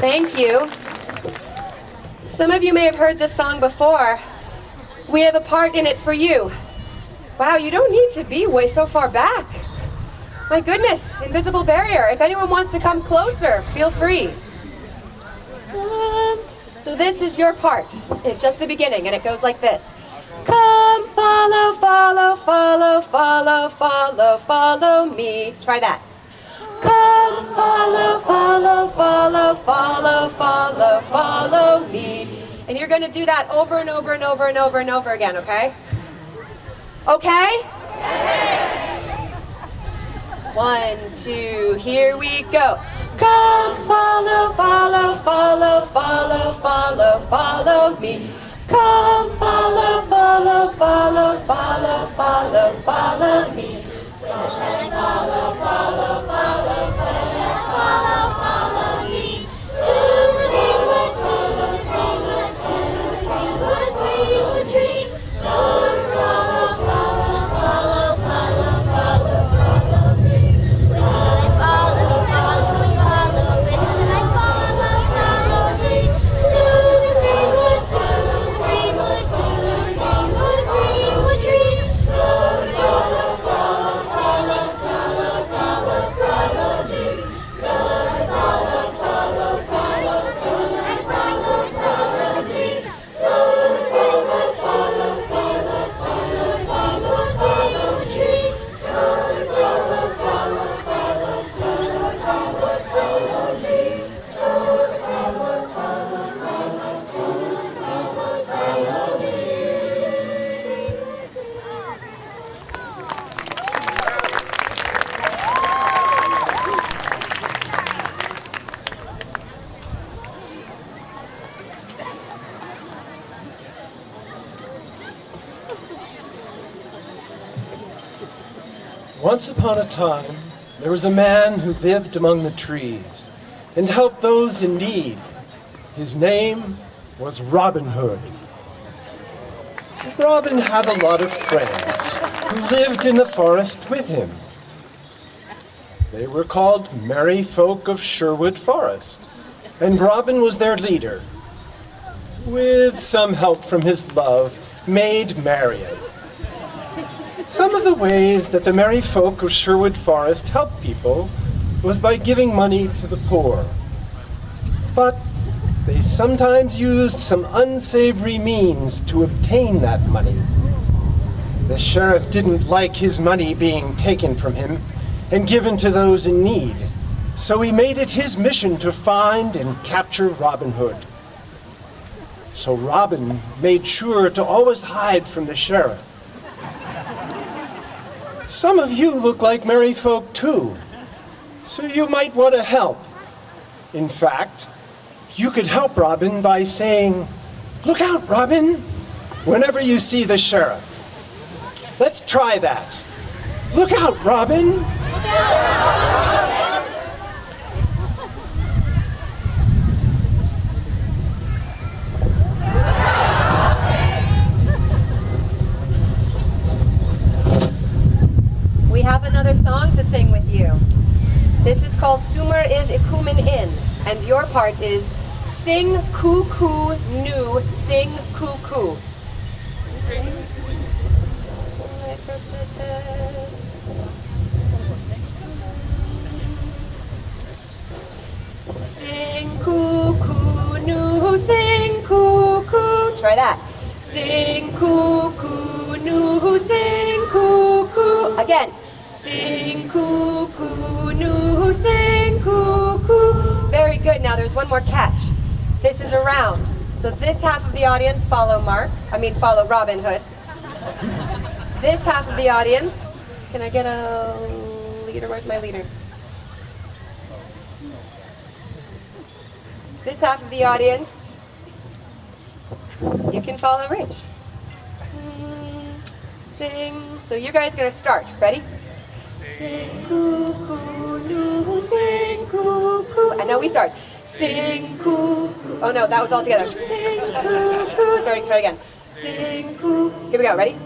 Thank you. Some of you may have heard this song before. We have a part in it for you. Wow, you don't need to be way so far back. My goodness, invisible barrier. If anyone wants to come closer, feel free. So this is your part. It's just the beginning, and it goes like this. Come, follow, follow, follow, follow, follow, follow me. Try that. Come, follow, follow, follow, follow, follow, follow me. And you're going to do that over and over and over and over and over again, okay? Okay? 1, 2, here we go. Come, follow, follow, follow, follow, follow, follow me. Come, follow, follow, follow, follow, follow, follow me. Where shall I follow, follow, follow, where shall I follow, follow me? To the greenwood, to the greenwood, to the greenwood, greenwood tree. Follow, follow, follow, follow, follow, follow, follow me. Where shall I follow, follow, follow, where shall I follow, follow me? To the greenwood, to the greenwood, to the greenwood, greenwood tree. Follow, follow, follow, follow, follow, follow, follow me. Follow, follow, follow, follow, follow, follow, follow me. Follow, follow, follow, follow, follow, follow, follow tree. Follow, follow, follow, follow, follow, follow, follow me. Follow, follow, follow, follow, follow, follow me. Once upon a time, there was a man who lived among the trees and helped those in need. His name was Robin Hood. Robin had a lot of friends who lived in the forest with him. They were called merry folk of Sherwood Forest, and Robin was their leader, with some help from his love, Maid Marian. Some of the ways that the merry folk of Sherwood Forest helped people was by giving money to the poor. But they sometimes used some unsavory means to obtain that money. The sheriff didn't like his money being taken from him and given to those in need, so he made it his mission to find and capture Robin Hood. So Robin made sure to always hide from the sheriff. Some of you look like merry folk too, so you might want to help. In fact, you could help Robin by saying, "Look out, Robin," whenever you see the sheriff. Let's try that. Look out, Robin. We have another song to sing with you. This is called Sumer is ikumen in, and your part is sing cuckoo new, sing cuckoo. Sing. Sing cuckoo new, sing cuckoo. Try that. Sing cuckoo new, sing cuckoo. Again. Sing cuckoo new, sing cuckoo. Very good. Now there's one more catch. This is a round. So this half of the audience follow Robin Hood. This half of the audience, can I get a leader? Where's my leader? This half of the audience, you can follow Rich. Sing. So you guys are going to start. Ready? Sing cuckoo, new, sing cuckoo. And now we start. Sing cuckoo. Oh no, that was all together. Sing cuckoo. Sorry, try again. Sing cuckoo. Here we go, ready?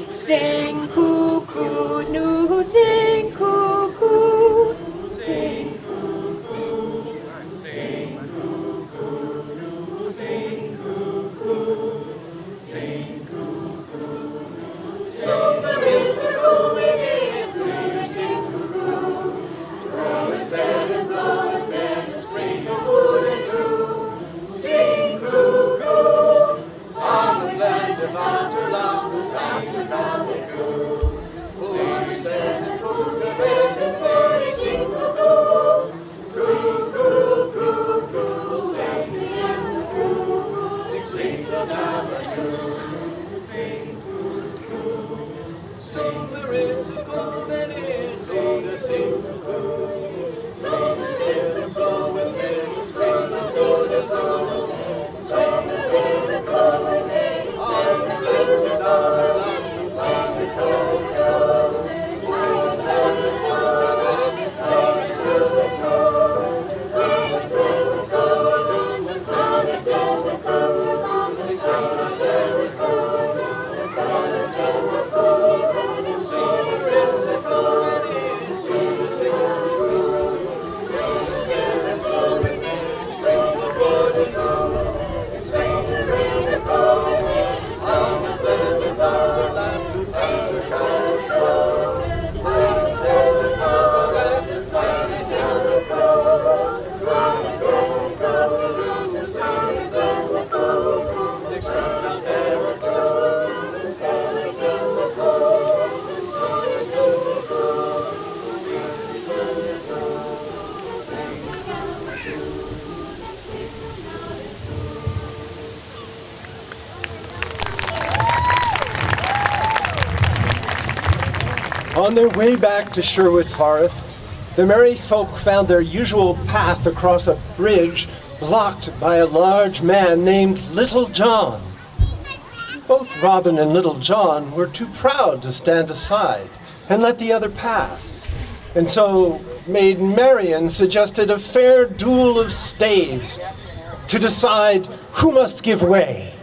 Sing cuckoo, new, sing cuckoo. Sing cuckoo, sing cuckoo. On their way back to Sherwood Forest, the merry folk found their usual path across a bridge blocked by a large man named Little John. Both Robin and Little John were too proud to stand aside and let the other pass, and so Maid Marian suggested a fair duel of staves to decide who must give way.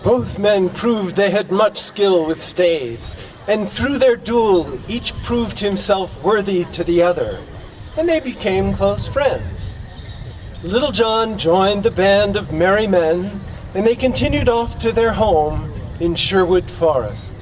Both men proved they had much skill with staves, and through their duel, each proved himself worthy to the other, and they became close friends. Little John joined the band of merry men, and they continued off to their home in Sherwood Forest.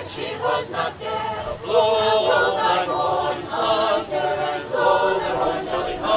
She was not dead. Blow thy horn, hunter, and blow thy horn, jolly hunter.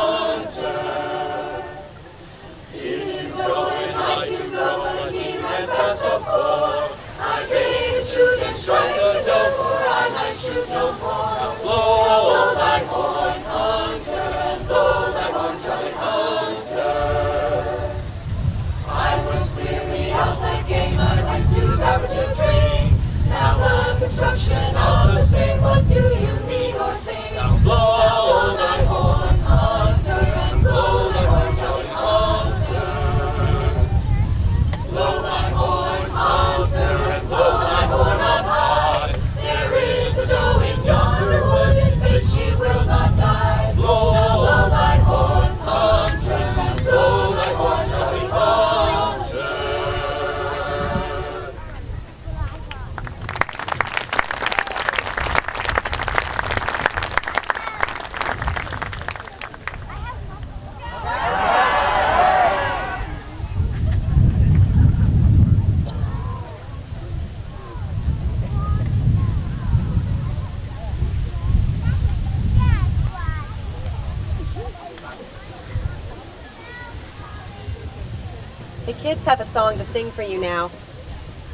The kids have a song to sing for you now.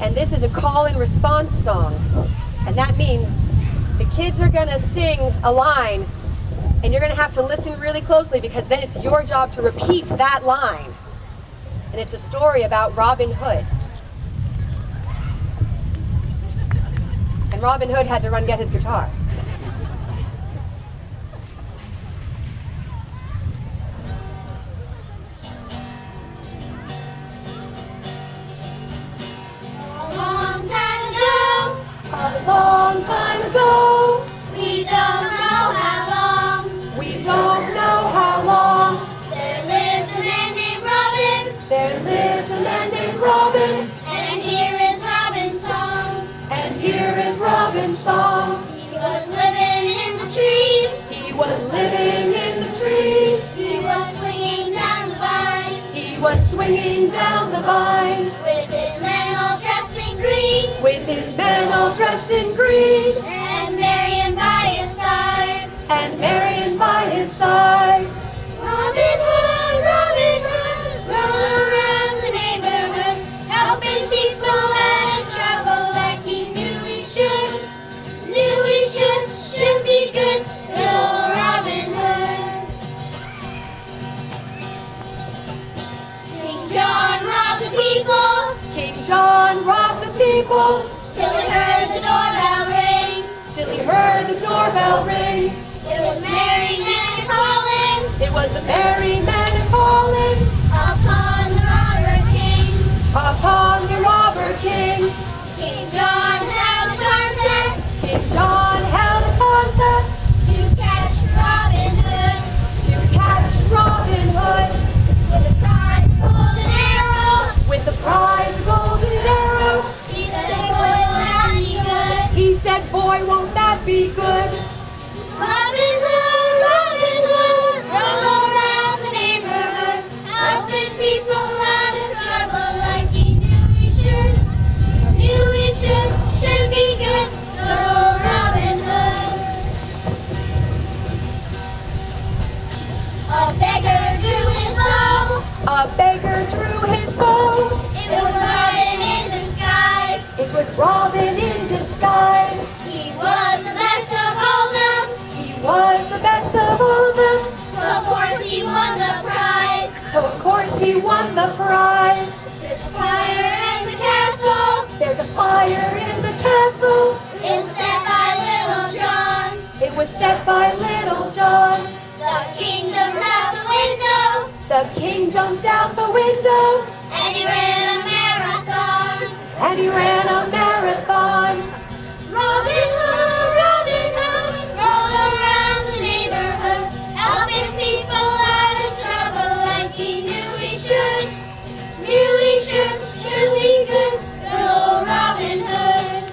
And this is a call and response song. And that means the kids are gonna sing a line and you're gonna have to listen really closely because then it's your job to repeat that line. And it's a story about Robin Hood. And Robin Hood had to run get his guitar. A long time ago, We don't know how long. we don't know how long, There lived a man named Robin, there lived a man named Robin, and here is Robin's song. and here is Robin's song. He was living in the trees. He was living in the trees, He was swinging down the vines. he was swinging down the vines, With his men all dressed in green. with his men all dressed in green, And Marion by his side. and Marion by his side. Robin Hood, roll around the neighborhood, helping people out of trouble like he knew he should. Should be good, good old Robin Hood. King John robbed the people, King John robbed the people, till he heard the doorbell ring. till he heard the doorbell ring. It was Mary Nan calling It was a merry man calling upon the robber king. upon the robber king. King John held a contest King John held a contest to catch Robin Hood, to catch Robin Hood with a prize golden arrow. with the prize golden arrow. He said, "Boy, will that be good?" He said, boy, won't that be good? Robin Hood, roll around the neighborhood, helping people out of trouble like he knew he should. Should be good, good old Robin Hood. A beggar drew his bow. A beggar drew his bow. It was Robin in disguise. It was Robin in disguise. He was the best of all them, He was the best of all of them, so of course he won the prize. so of course he won the prize. There's a fire in the castle, There's a fire in the castle. it's set by Little John. It was set by Little John. The king jumped out the window, The king jumped out the window, and he ran a marathon. and he ran a marathon. Robin Hood, roll around the neighborhood, helping people out of trouble like he knew he should. Should be good, good old Robin Hood.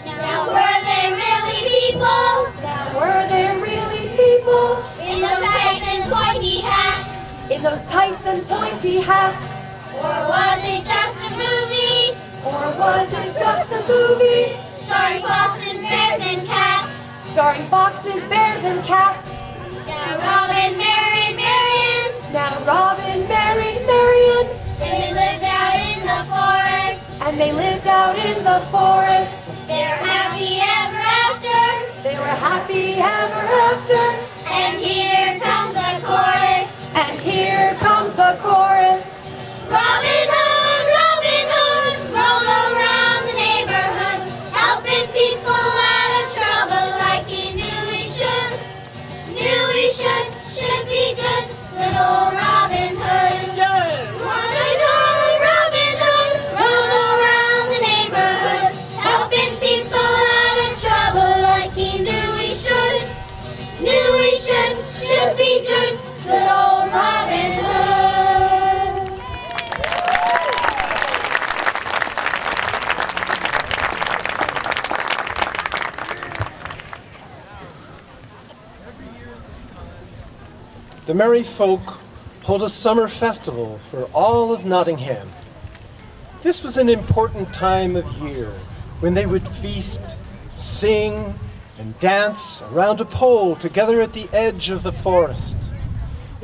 Now were they really people Now were there really people in those tights and pointy hats? in those tights and pointy hats? Or was it just a movie Or was it just a movie starring foxes, bears, and cats? starring foxes, bears, and cats? Now Robin married Marion, Now Robin married Marion, and they lived out in the forest. and they lived out in the forest. They're happy ever after, They were happy ever after. and here comes the chorus. And here comes the chorus. Robin Hood, roll around the neighborhood, helping people out of trouble like he knew he should. Should be good, good old Robin Hood. Robin Hood, roll around the neighborhood, helping people out of trouble like he knew he should. Should be good, good old Robin Hood. The merry folk hold a summer festival for all of Nottingham. This was an important time of year when they would feast, sing, and dance around a pole together at the edge of the forest.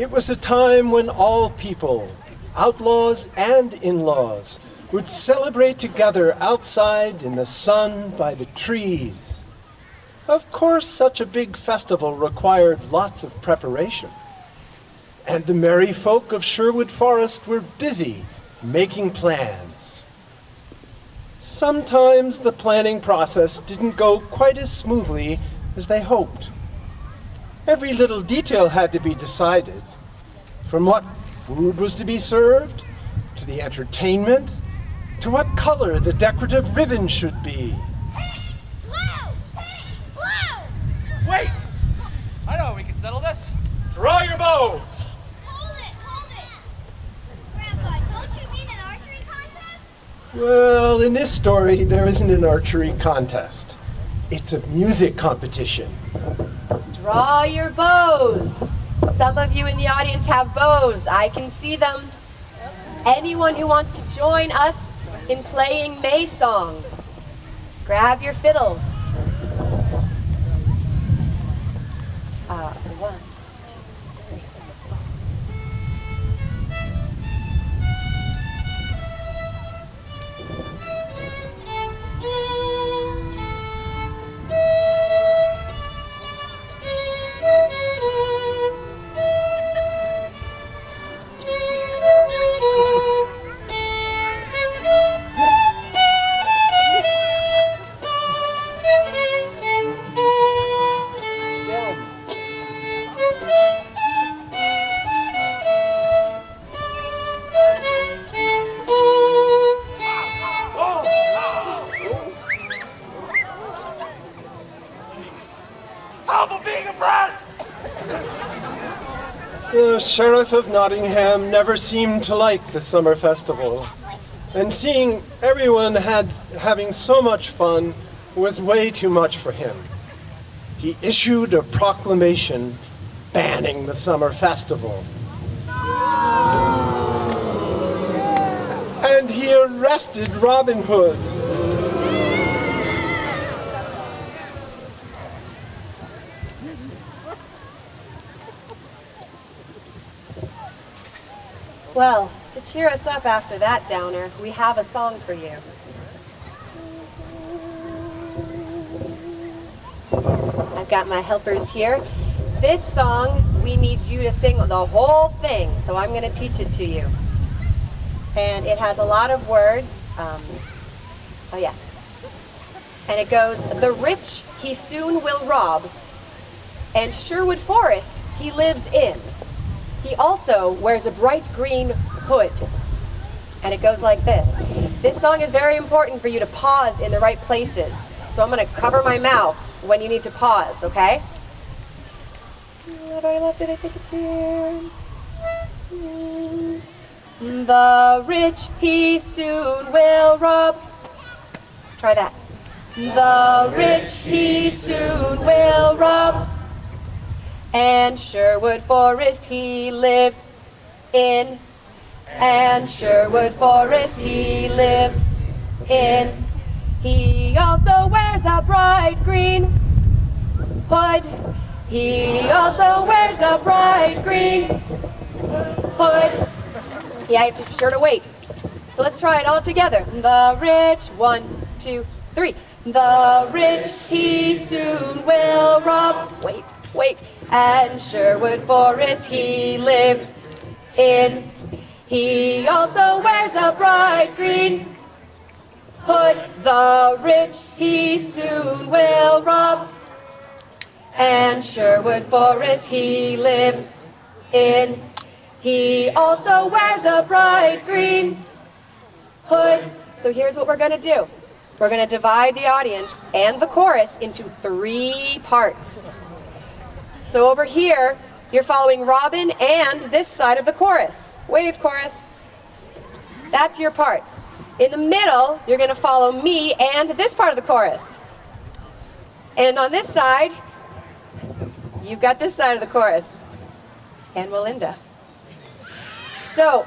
It was a time when all people, outlaws and in-laws, would celebrate together outside in the sun by the trees. Of course, such a big festival required lots of preparation. And the merry folk of Sherwood Forest were busy making plans. Sometimes the planning process didn't go quite as smoothly as they hoped. Every little detail had to be decided, from what food was to be served, to the entertainment, to what color the decorative ribbon should be. Blue! Blue! Wait! I know how we can settle this. Draw your bows! Hold it! Grandpa, don't you mean an archery contest? Well, in this story, there isn't an archery contest. It's a music competition. Draw your bows. Some of you in the audience have bows. I can see them. Anyone who wants to join us in playing May Song, grab your fiddles. One, two, three. Alpha being oppressed! The Sheriff of Nottingham never seemed to like the summer festival, and seeing everyone having so much fun was way too much for him. He issued a proclamation banning the summer festival. And he arrested Robin Hood. Well, to cheer us up after that downer, we have a song for you. I've got my helpers here. This song, we need you to sing the whole thing, so I'm going to teach it to you. And it has a lot of words. Oh, yes. And it goes, the rich he soon will rob, and Sherwood Forest he lives in. He also wears a bright green hood. And it goes like this. This song is very important for you to pause in the right places. So I'm going to cover my mouth when you need to pause, okay? I've already lost it, I think it's here. The rich he soon will rob. Try that. The rich he soon will rob, and Sherwood Forest he lives in. And Sherwood Forest he lives in. He also wears a bright green hood. He also wears a bright green hood. Yeah, you have to be sure to wait. So let's try it all together. The rich, 1, 2, 3. The rich he soon will rob. Wait. And Sherwood Forest he lives in. He also wears a bright green hood. The rich he soon will rob, and Sherwood Forest he lives in. He also wears a bright green hood. So here's what we're going to do. We're going to divide the audience and the chorus into 3 parts. So over here, you're following Robin and this side of the chorus. Wave, chorus. That's your part. In the middle, you're going to follow me and this part of the chorus. And on this side, you've got this side of the chorus. And Melinda. So,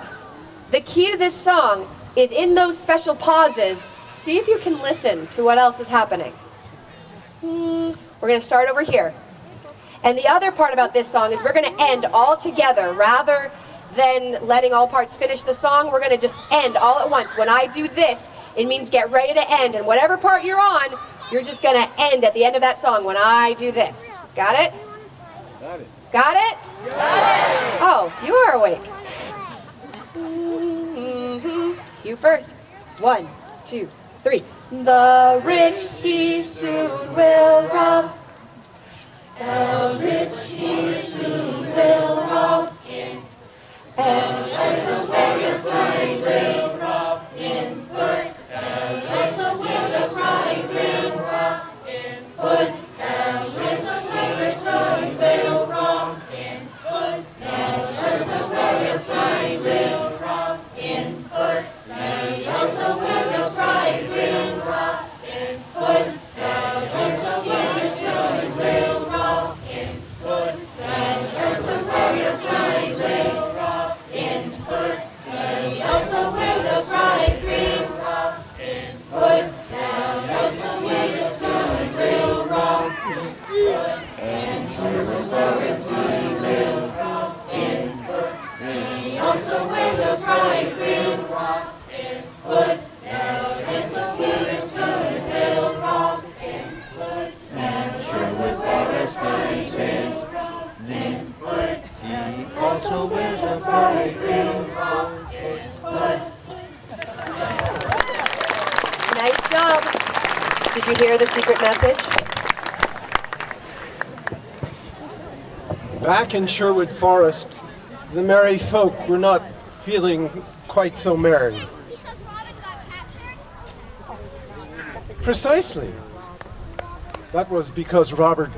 the key to this song is in those special pauses. See if you can listen to what else is happening. We're going to start over here. And the other part about this song is we're going to end all together. Rather than letting all parts finish the song, we're going to just end all at once. When I do this, it means get ready to end. And whatever part you're on, you're just going to end at the end of that song when I do this. Got it? Got it. Got it? Oh, you are awake. You first. 1, 2, 3. The rich he soon will rob. The rich he soon will rob. And share the wages fine grace in put. And share the wages fine grace in put. And share the wages fine grace in put. And share the wages fine grace in put. And share the wages fine grace in put. And share the wages fine grace in put. And share the wages fine grace. And he also wears a bright green hood. And he also wears a bright green hood. And he also wears a bright green hood. And he also wears a bright green hood. And he also wears a bright green hood. And Sherwood Forest Stations in hood. He also wears a bright green hood. Nice job. Did you hear the secret message? Back in Sherwood Forest, the merry folk were not feeling quite so merry. Because Robin got captured? Precisely. That was because Robin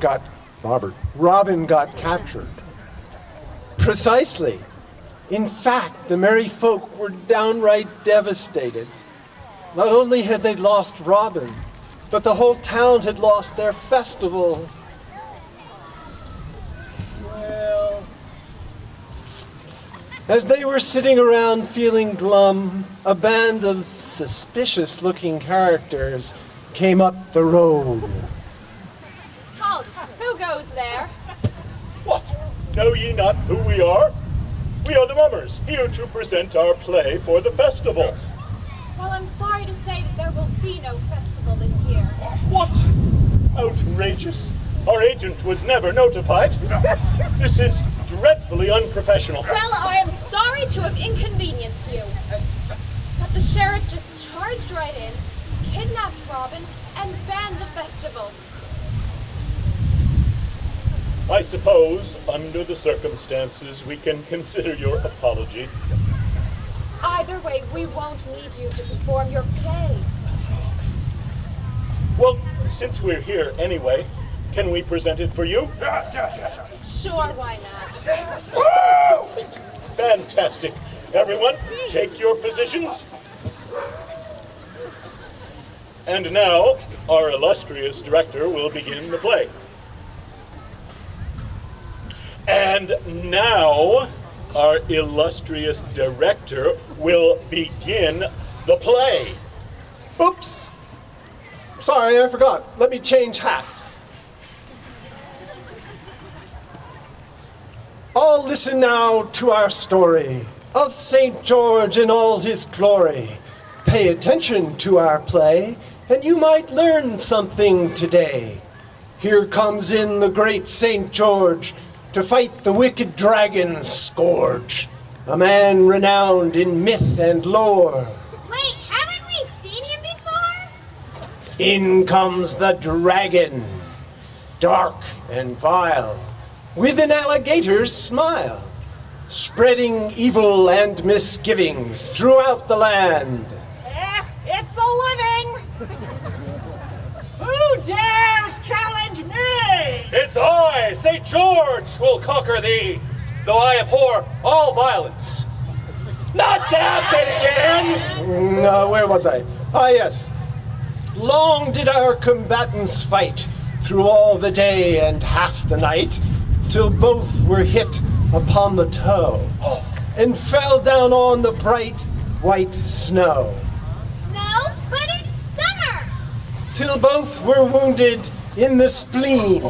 got captured. Precisely. In fact, the merry folk were downright devastated. Not only had they lost Robin, but the whole town had lost their festival. Well, as they were sitting around feeling glum, a band of suspicious-looking characters came up the road. Halt! Who goes there? What? Know ye not who we are? We are the mummers, here to present our play for the festival. Well, I'm sorry to say that there will be no festival this year. What? Outrageous. Our agent was never notified. This is dreadfully unprofessional. Well, I am sorry to have inconvenienced you. But the sheriff just charged right in, kidnapped Robin, and banned the festival. I suppose, under the circumstances, we can consider your apology. Either way, we won't need you to perform your play. Well, since we're here anyway, can we present it for you? Sure, why not? Woo! Fantastic. Everyone, take your positions. And now, our illustrious director will begin the play. And now, our illustrious director will begin the play. Oops! Sorry, I forgot. Let me change hats. All listen now to our story of St. George in all his glory. Pay attention to our play, and you might learn something today. Here comes in the great St. George to fight the wicked dragon Scourge, a man renowned in myth and lore. Wait, haven't we seen him before? In comes the dragon, dark and vile, with an alligator's smile, spreading evil and misgivings throughout the land. It's a living! Who dares challenge me? It's I, St. George, will conquer thee, though I abhor all violence. Not that bit again! Where was I? Ah, yes. Long did our combatants fight through all the day and half the night, till both were hit upon the toe and fell down on the bright white snow. Snow? But it's summer! Till both were wounded in the spleen.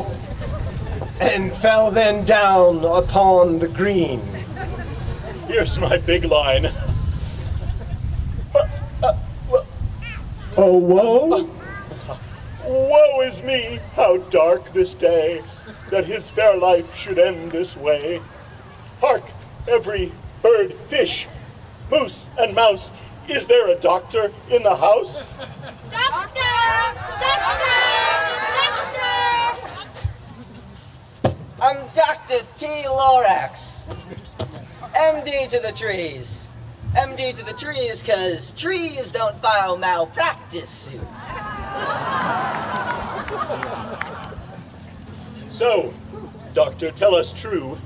and fell then down upon the green. Here's my big line. Oh, woe! Woe is me, how dark this day, that his fair life should end this way. Hark, every bird, fish, moose, and mouse, is there a doctor in the house? Doctor! Doctor! Doctor! I'm Dr. T. Lorax. MD to the trees. MD to the trees, cause trees don't file malpractice suits. So, doctor, tell us true.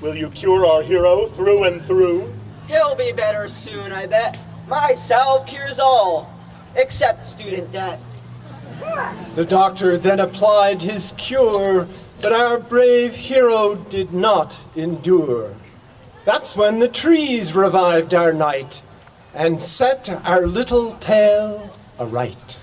Will you cure our hero through and through? He'll be better soon, I bet. My salve cures all, except student debt. The doctor then applied his cure, but our brave hero did not endure. That's when the trees revived our knight and set our little tale aright.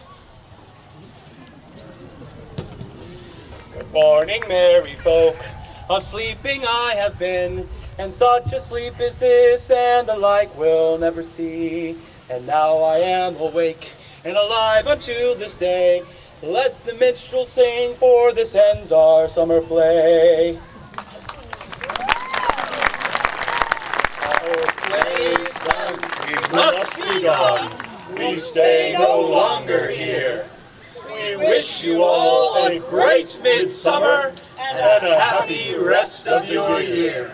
Good morning, merry folk. A-sleeping I have been, and such a sleep is this, and the like will never see. And now I am awake and alive unto this day. Let the minstrel sing, for this ends our summer play. Our play's done, we must be gone. We stay no longer here. We wish you all a great midsummer and a happy rest of your year.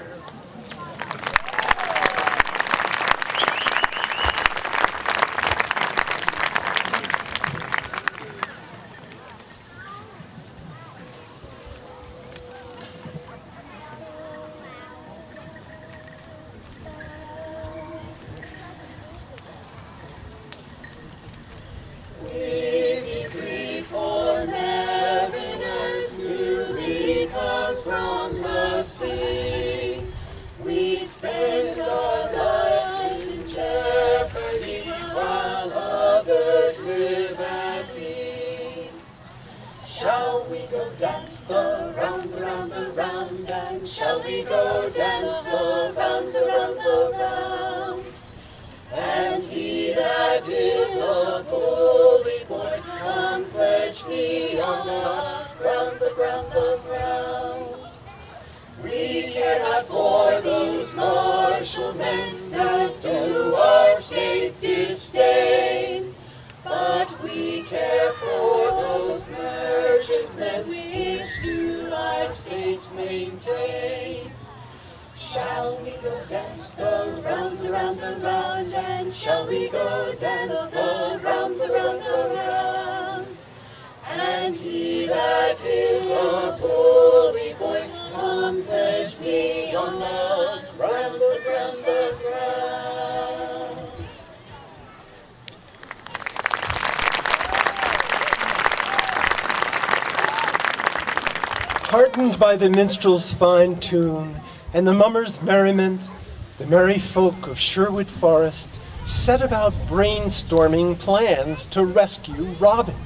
Heartened by the minstrel's fine tune and the mummer's merriment, the merry folk of Sherwood Forest set about brainstorming plans to rescue Robin.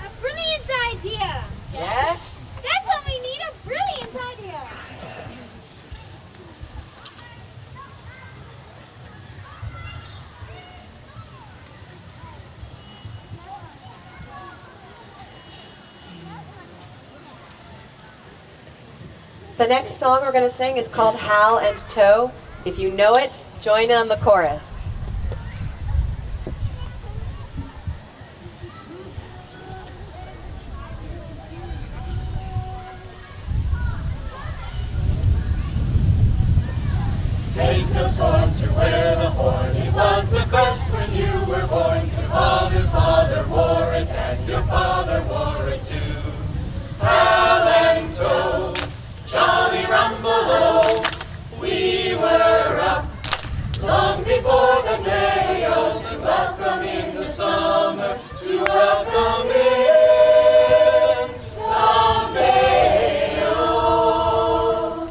A brilliant idea! Yes? That's what we need, a brilliant idea! The next song we're going to sing is called Hal and Toe. If you know it, join in on the chorus. Take no storm to wear the horn. It was the best when you were born. Your father's father wore it, and your father wore it too. Hal and Toe, jolly rumble-o, we were up long before the day, oh, to welcome in the summer, to welcome in the May, oh.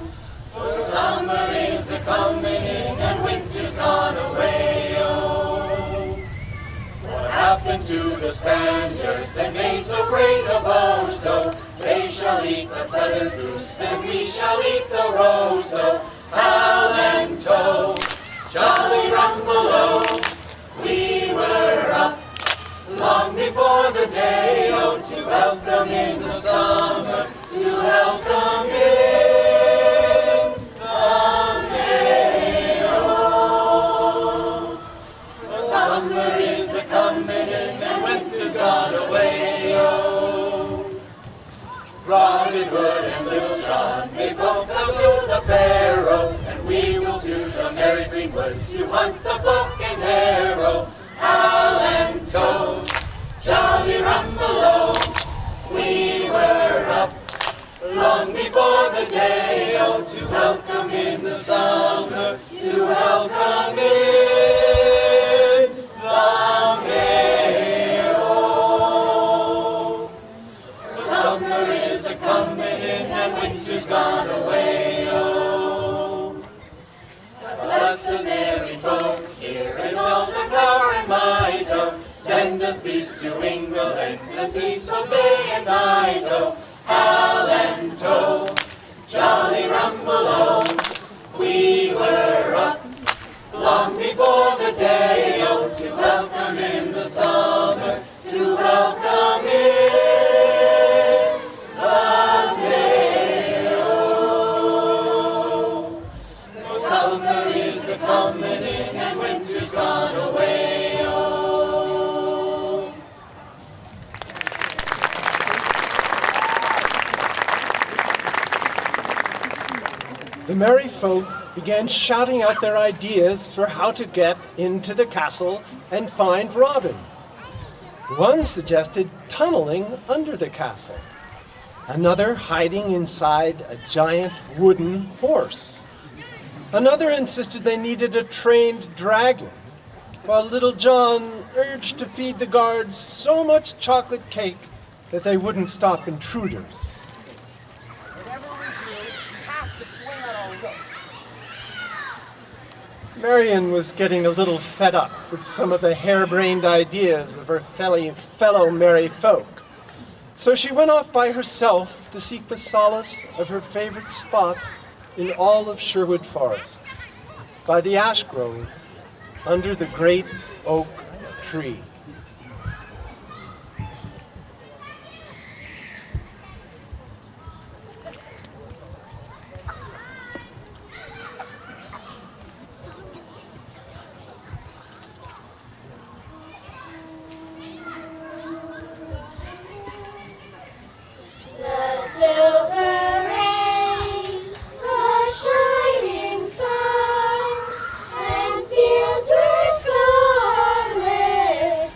For summer is a-coming in, and winter's gone away, oh. What happened went to the Spaniards, then made so great a boast, oh, they shall eat the feathered goose, and we shall eat the roast, oh, Hal and Tow, jolly rumble-o, we were up long before the day, oh, to welcome in the summer, to welcome in the May, oh. The summer is a-comin' in and winter's gone away, oh. Robin Hood and Little John, they both go to the fair, oh, and we will do the merry green wood to hunt the buck and hare, oh, Hal and Tow, jolly rumble-o, we were up long before the day, oh, to welcome in the summer, to welcome in the May, oh. The summer is a-comin' in and winter's gone away, oh. Bless the merry folk here in all the power and might, oh. Send us peace to England, send peace from day and night, oh, Hal and Tow, jolly rumble-o, we were up long before the day, oh, to welcome in the summer, to welcome in the May, oh. The summer is a-comin' in and winter's gone away, oh. The merry folk began shouting out their ideas for how to get into the castle and find Robin. One suggested tunneling under the castle. Another hiding inside a giant wooden horse. Another insisted they needed a trained dragon, while Little John urged to feed the guards so much chocolate cake that they wouldn't stop intruders. Marian was getting a little fed up with some of the harebrained ideas of her fellow merry folk. So she went off by herself to seek the solace of her favorite spot in all of Sherwood Forest, by the ash grove, under the great oak tree. The silver rain, the shining sun, and fields were scarlet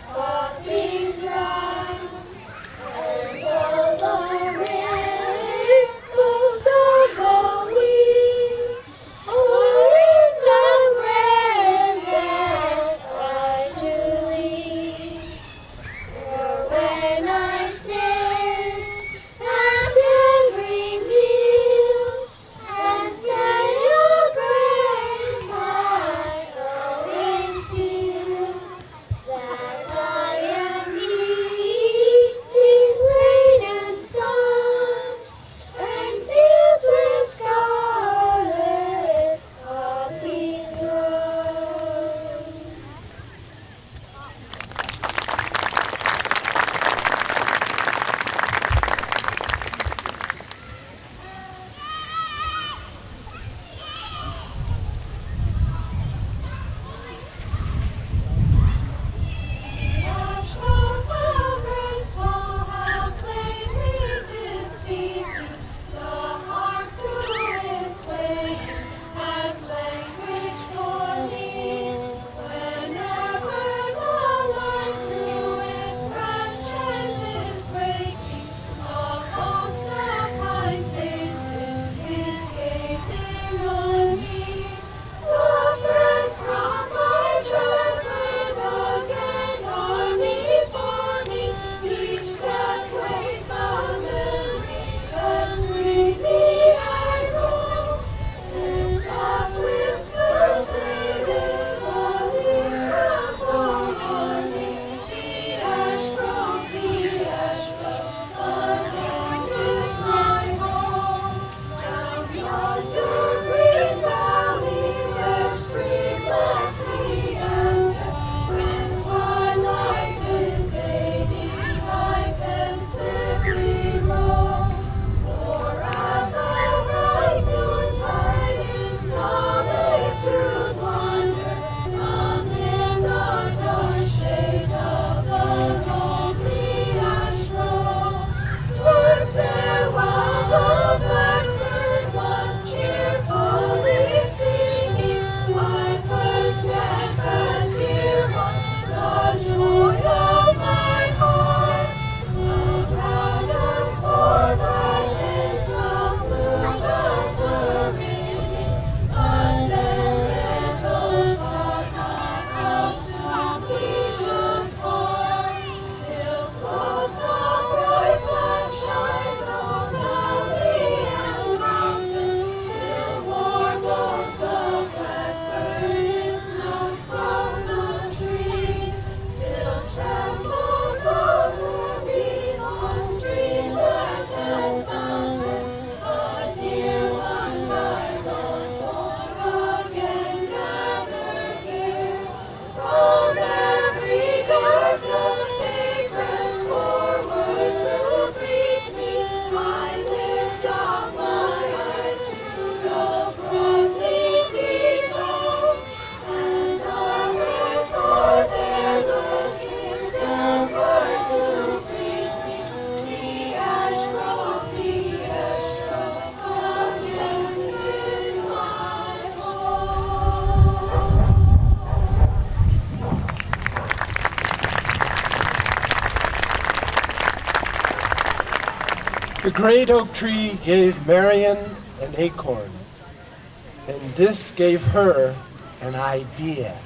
great oak tree gave Marion an acorn, and this gave her an idea.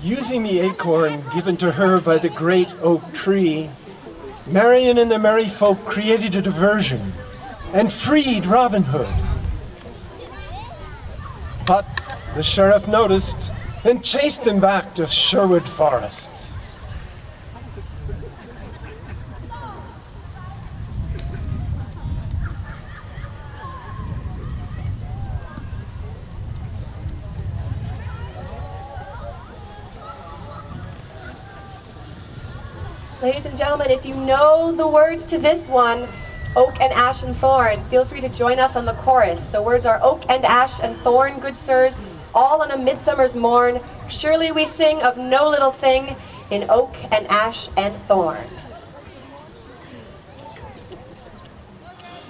Using the acorn given to her by the great oak tree, Marion and the merry folk created a diversion and freed Robin Hood. But the sheriff noticed and chased them back to Sherwood Forest. Ladies and gentlemen, if you know the words to this one, Oak and Ash and Thorn, feel free to join us on the chorus. The words are Oak and Ash and Thorn, good sirs, all on a midsummer's morn. Surely we sing of no little thing in Oak and Ash and Thorn.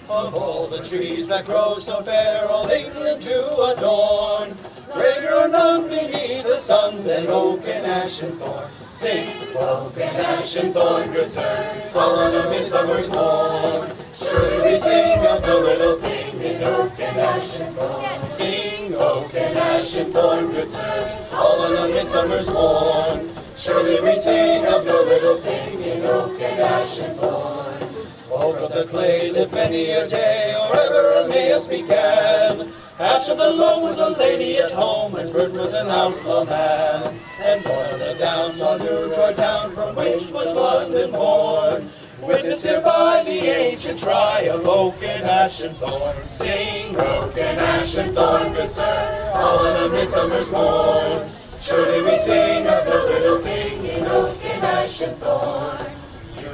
Of all the trees that grow so fair, all England to adorn, greater are none beneath the sun than oak and ash and thorn. Sing, oak and ash and thorn, good sirs, all on a midsummer's morn. Surely we sing of no little thing in oak and ash and thorn. Sing, oak and ash and thorn, good sirs, all on a midsummer's morn. Surely we sing of no little thing in oak and ash and thorn. Oak of the clay lived many a day, or ever Emmaus began. Ash of the Loam was a lady at home, and Bird was an outlaw man. And Thorn of the Downs saw New Troy town, from which was London born. Witness here by the ancient triumph, oak and ash and thorn. Sing, oak and ash and thorn, good sirs, all in a midsummer's morn. Surely we sing of the little thing in oak and ash and thorn.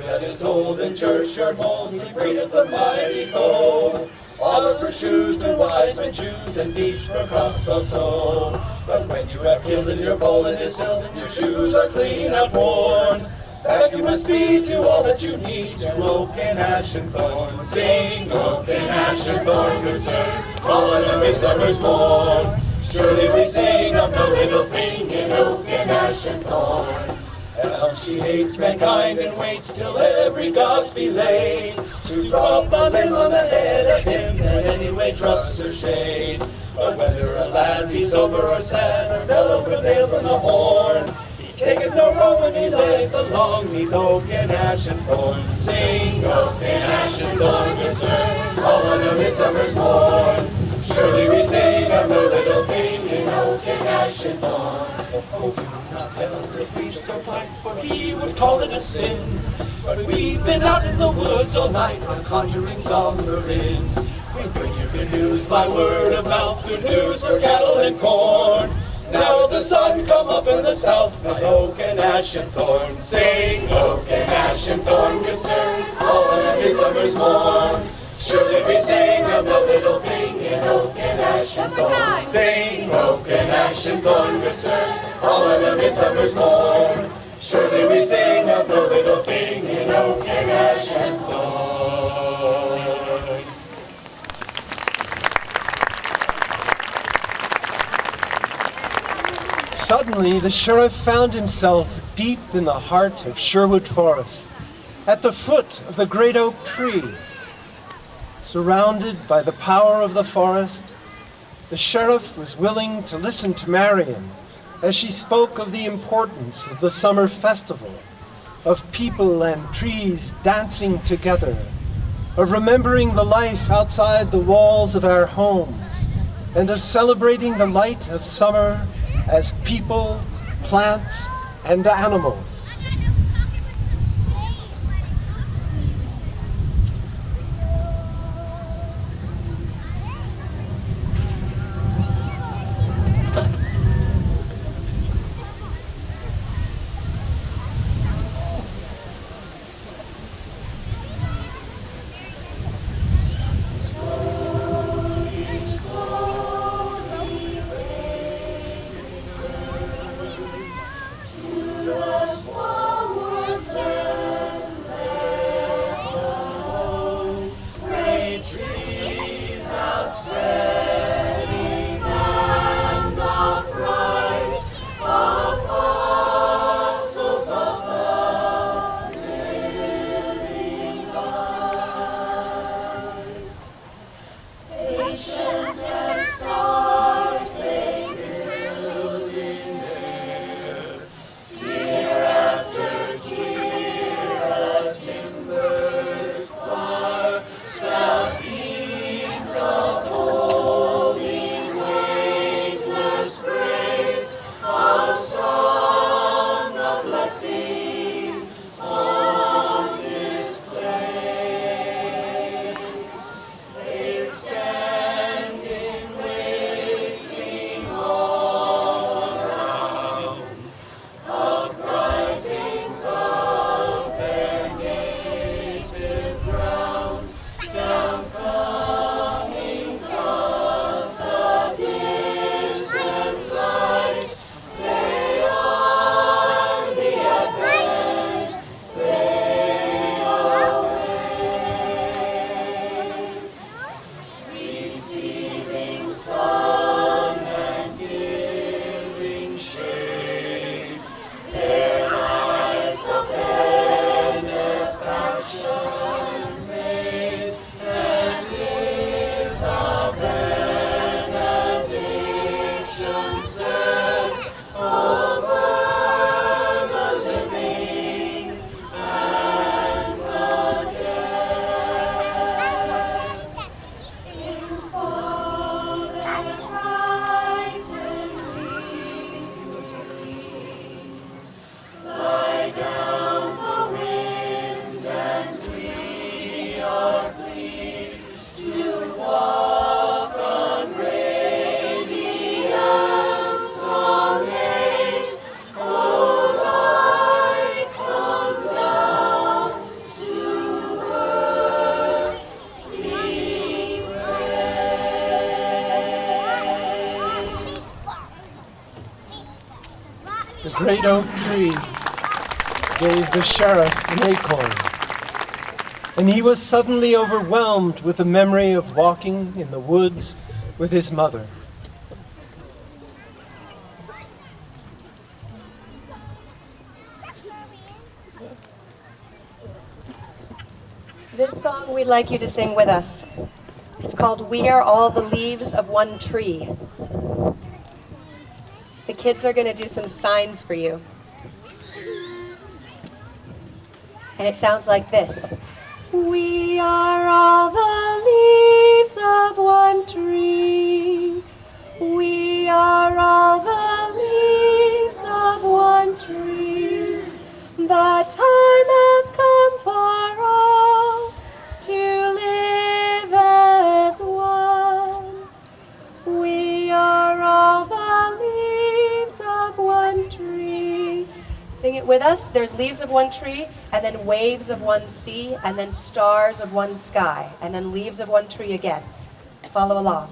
That is old in churchyard molds, he breedeth the mighty cold. Olive for shoes the wise men choose, and beech for crops also. But when you have killed your bowl and is filled, and your shoes are clean outworn, back you must be to all that you need, to oak and ash and thorn. Sing, oak and ash and thorn, good sirs, all in a midsummer's morn. Surely we sing of no little thing in oak and ash and thorn. Else she hates mankind and waits till every gust be laid, to drop a limb on the head of him that anyway trusts her shade. But whether a lad be sober or sad, or bellow with ale from the horn, he taketh no Romany life along neath oak and ash and thorn. Sing, oak and ash and thorn, good sirs, all on a midsummer's morn. Surely we sing of no little thing in oak and ash and thorn. Oh, do not tell the priest or pipe, for he would call it a sin. But we've been out in the woods all night, on conjuring somber in. We bring you good news by word of mouth, good news for cattle and corn. Now as the sun come up in the south, with oak and ash and thorn, sing oak and ash and thorn, good sirs, all in a midsummer's morn. Surely we sing of no little thing in oak and ash and thorn. Sing oak and ash and thorn, good sirs, all in a midsummer's morn. Surely we sing of no little thing in oak and ash and thorn. Suddenly, the sheriff found himself deep in the heart of Sherwood Forest, at the foot of the great oak tree. Surrounded by the power of the forest, the sheriff was willing to listen to Marion as she spoke of the importance of the summer festival, of people and trees dancing together, of remembering the life outside the walls of our homes, and of celebrating the light of summer as people, plants, and animals. The great oak tree gave the sheriff an acorn, and he was suddenly overwhelmed with the memory of walking in the woods with his mother. This song we'd like you to sing with us. It's called We Are All the Leaves of One Tree. The kids are going to do some signs for you. And it sounds like this. We are all the leaves of one tree. We are all the leaves of one tree. The time has come for all to live as one. it with us. There's leaves of one tree, and then waves of one sea, and then stars of one sky, and then leaves of one tree again. Follow along.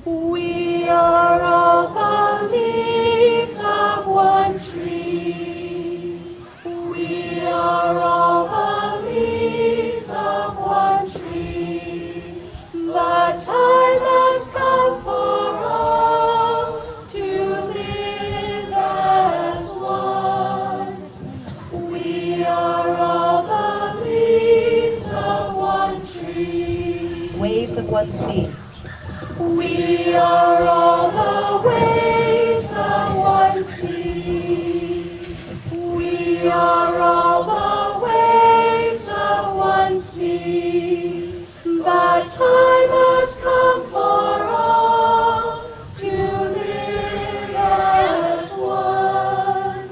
We are all the leaves of one tree. We are all the leaves of one tree. The time has come for all to live as one. We are all the leaves of one tree. Waves of one sea. We are all the waves of one sea. We are all the waves of one sea. The time has come for all to live as one.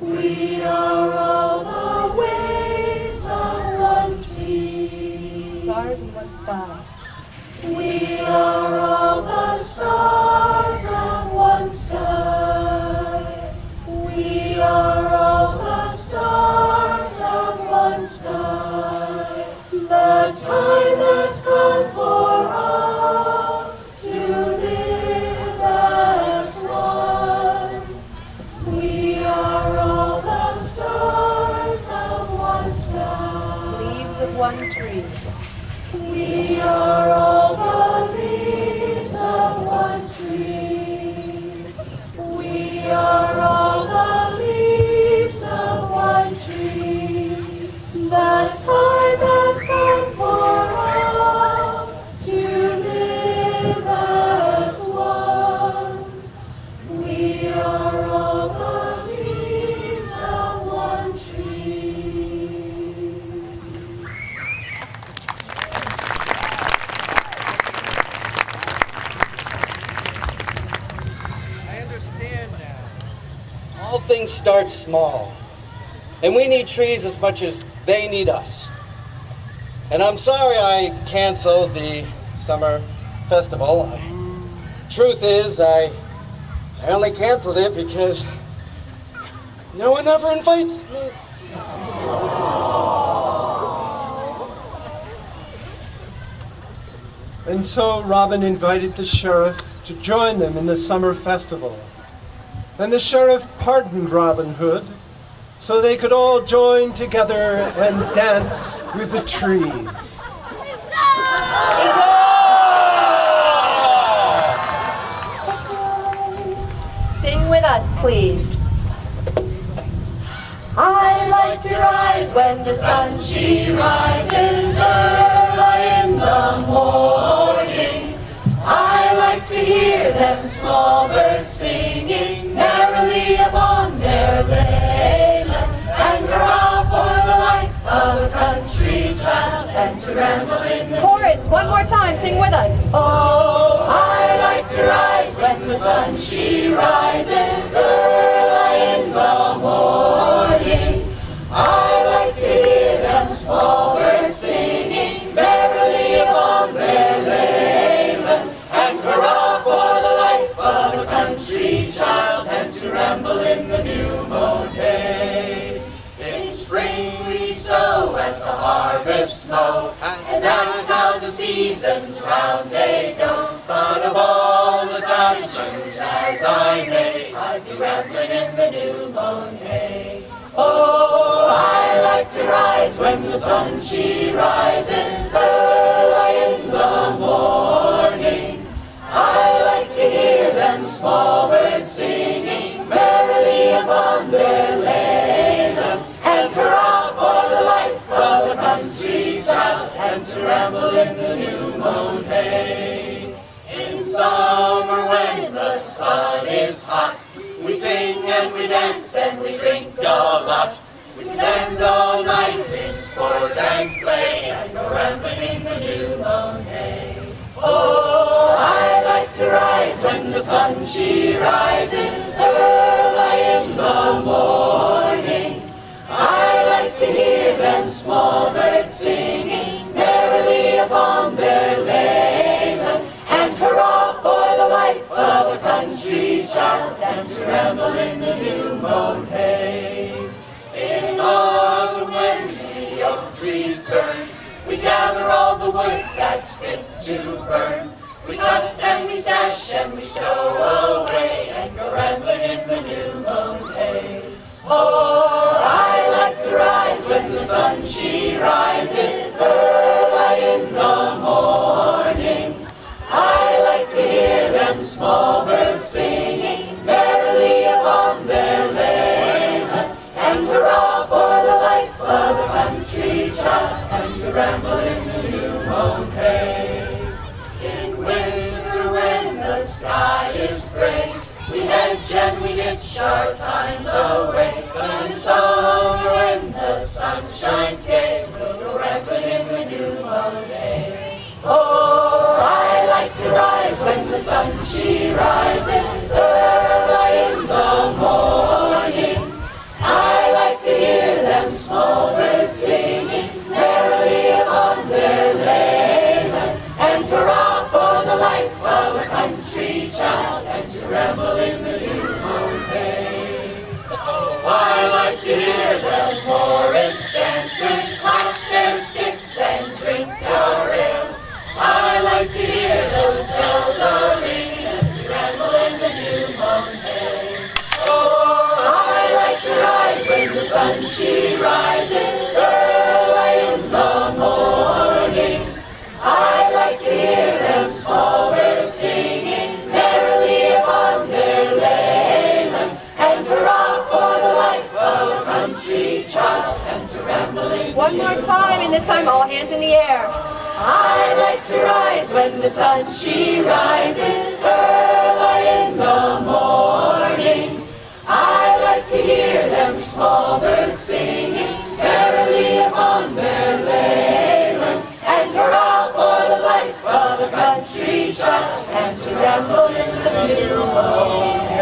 We are all the waves of one sea. Stars in one sky. We are all the stars of one sky. We are all the stars of one sky. The time has come for all to live as one. We are all the stars of one sky. Leaves of one tree. We are all the leaves of one tree. We are all the leaves of one tree. The time has come for all to live as one. We are all the leaves of one tree. All things start small, and we need trees as much as they need us. And I'm sorry I canceled the summer festival. Truth is, I only canceled it because no one ever invites me. And so Robin invited the sheriff to join them in the summer festival. And the sheriff pardoned Robin Hood so they could all join together and dance with the trees. Sing with us, please. I like to rise when the sun she rises early in the morning. I like to hear them small birds singing merrily upon their leyland, and hurrah for the life of a country child, and to ramble in the chorus. One more time, sing with us. Oh, I like to rise when the sun she rises early in the morning. I like to hear them small birds singing merrily upon their leyland, and hurrah for the life of a country child, and to ramble in the new mown hay. In spring we sow, at the harvest mow, and that is how the seasons round they go. But of all the times, choose as I may, I'd be rambling in the new mown hay. Oh, I like to rise when the sun she rises early in the morning. I like to hear them small birds singing merrily upon their leyland, and hurrah for the life of a country child, and to ramble in the new mown hay. In summer when the sun is hot, we sing and we dance and we drink a lot. We stand all night in sport and play, and go rambling in the new mown hay. Oh, I like to rise when the sun she rises early in the morning. I like to hear them small birds singing merrily upon their leyland, and hurrah for the life of a country child, and to ramble in the new mown hay. rises early in the morning. I like to hear them small birds singing merrily upon their lament, and hurrah for the life of the country child, and to ramble in the new mown hay. In winter when the sky is gray, we hedge and we hitch our times away. But in summer when the sun shines gay, we'll go rambling in the new mown hay. Oh, I like to rise when the sun she rises early in the morning. I like to hear them small birds singing merrily upon their lament, and hurrah for the life of a country child, and to ramble in the new mown hay. Oh, I like to hear the forest dancers clash their sticks and drink our ale. I like to hear those bells a-ringing as we ramble in the new mown hay. Oh, I like to rise when the sun she rises early in the morning. I like to hear them small birds singing merrily upon their lament, and hurrah for the life of a country child, and to ramble in. One more time, and this time all hands in the air. I like to rise when the sun she rises early in the morning. I like to hear them small birds singing merrily upon their lament, and hurrah for the life of the country child, and to ramble in the new mown hay.